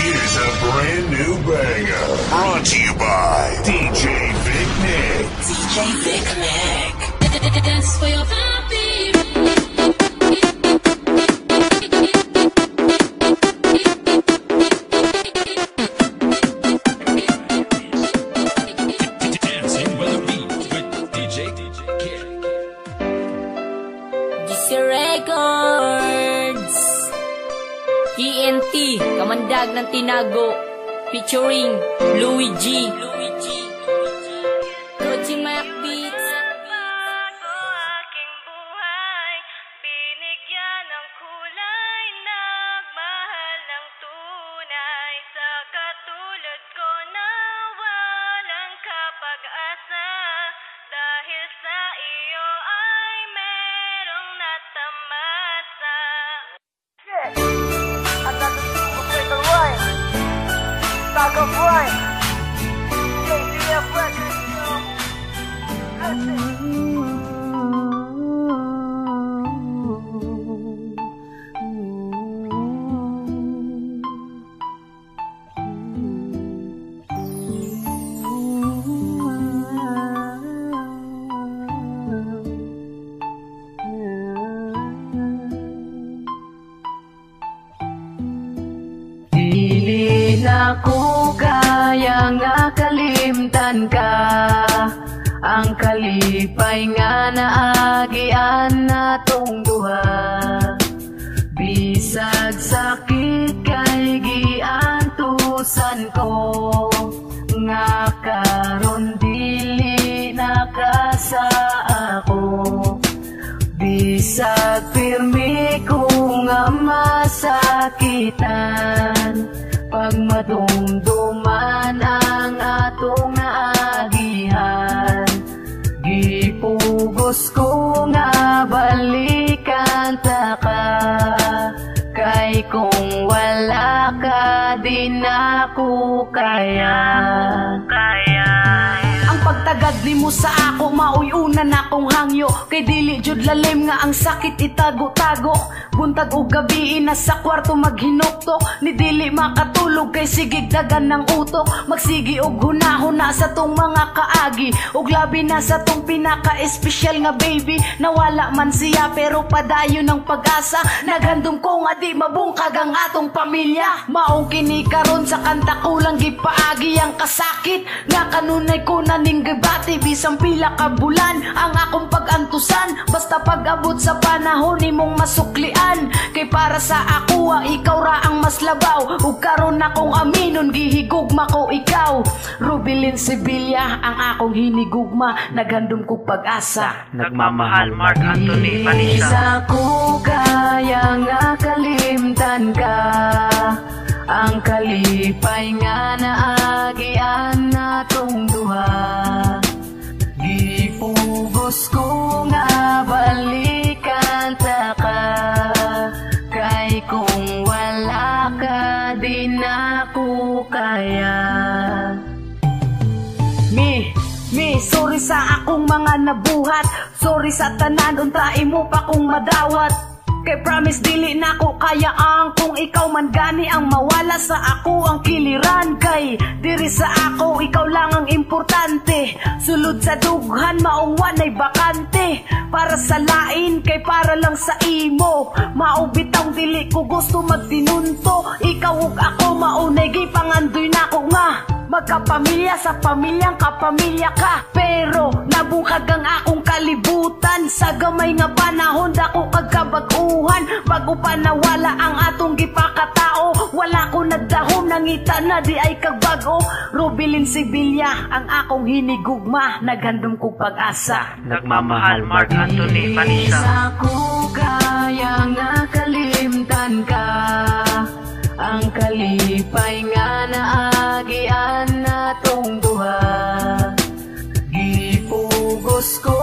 Here's a brand new banger brought to you by DJ Vic Nick. DJ Vic Nick. Dance for your happy. Dancing with the beat with DJ Kid. DC Records. TNT, Kamandag ng Tinago, featuring Louis G. Koji Mac Beats. Aking buhay, binigyan ng kulay, nagmahal ng tunay. Sa katulad ko na walang kapag-asa, dahil sa iyo ay merong natamasa. I got the super fatal wine. Stock of wine. KCF Records, yo. Dili na ko kaya nga kalimtan ka, ang kalipay nga naagian natong duha. Bisag sakit kay giantusan ko, nga karon dili na ka sa ako. Bisag pirmi ko nga masakitan, pag madumduman ang atong naagihan. Gipugos ko nga balikan ta ka, kay kung wala ka di na ko kaya. Ang pagtagad nimo sa ako, maoy una na kong hangyo. Kay dili jud lalim nga ang sakit itago-tago. Buntag o gabi na sa kwarto maghinuktok, ni dili makatulog kay sigig dagan ng utok. Magsigi og hunahuna sa tong mga kaagi, og labi na sa tong pinaka-espesyal nga baby. Nawala man siya pero padayon ng pag-asa. Naghandom ko nga di mabungkag ang atong pamilya. Maong kini karon sa kanta ko lang gipaagi ang kasakit, nga kanunay ko na ning gibati. Bisang pila ka bulan ang akong pag-antusan, basta pag-abot sa panahon imong masuklian. Kay para sa ako ikaw ra ang mas labaw, ug karon akong aminon gihigugma ko ikaw. Rubilin Sevilla ang akong hinigugma, naghandom ko pag-asa. Nagmamahal Mark Anthony Vanessa. Sa ko kaya nga kalimtan ka, ang kalipay nga naagian natong duha. Gipugos ko nga balikan ta ka, kay kung wala ka di na ko kaya. Sorry sa akong mga nabuhat, sorry sa tanan unta imo pa kong madawat. Kay promise dili na ko kaya ang kung ikaw man gani ang mawala sa ako ang kiliran. Kay diri sa ako ikaw lang ang importante, sulod sa dughan maong wanay bakante. Para sa lain kay para lang sa imo, maubitang dili ko gusto magtinunto. Ikaw ug ako maunay gipangandoy na ko nga magkapamilya sa pamilyang kapamilya ka. Pero nabungkag ang akong kalibutan, sa gamay nga panahon dako kagkabag-uhan. Bago pa nawala ang atong gipakatao, wala ko nagdahom, nangita na di ay kagbago. Rubilin Sevilla ang akong hinigugma, naghandom ko pag-asa. Nagmamahal Mark Anthony Vanessa. Sa ko kaya nga kalimtan ka, ang kalipay nga naagian natong duha. Gipugos ko